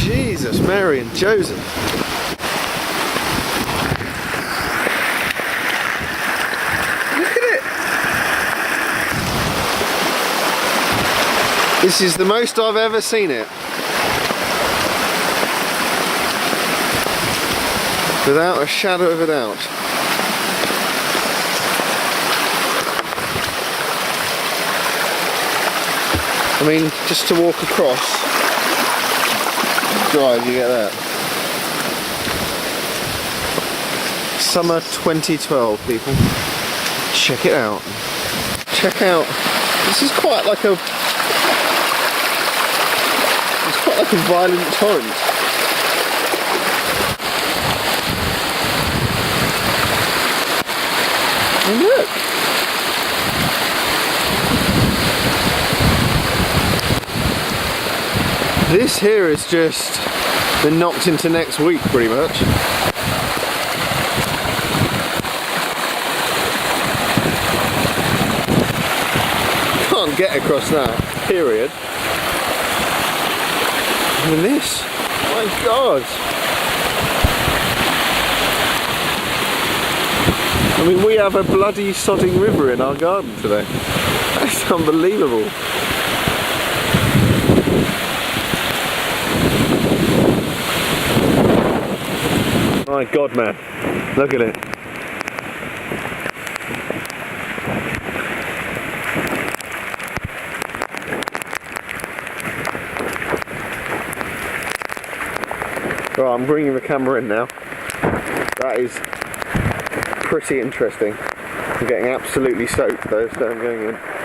Jesus, Mary and Joseph. Look at it. This is the most I've ever seen it. Without a shadow of a doubt. I mean, just to walk across drive, you get that. Summer 2012, people. Check it out. Check out. This is quite like a. It's quite like a violent torrent. And look. This here is just been knocked into next week, pretty much. Can't get across that, period. And this, my God. I mean, we have a bloody sodding river in our garden today. That's unbelievable. My God, man, look at it. Right, I'm bringing the camera in now. That is pretty interesting. I'm getting absolutely soaked though, so I'm going in.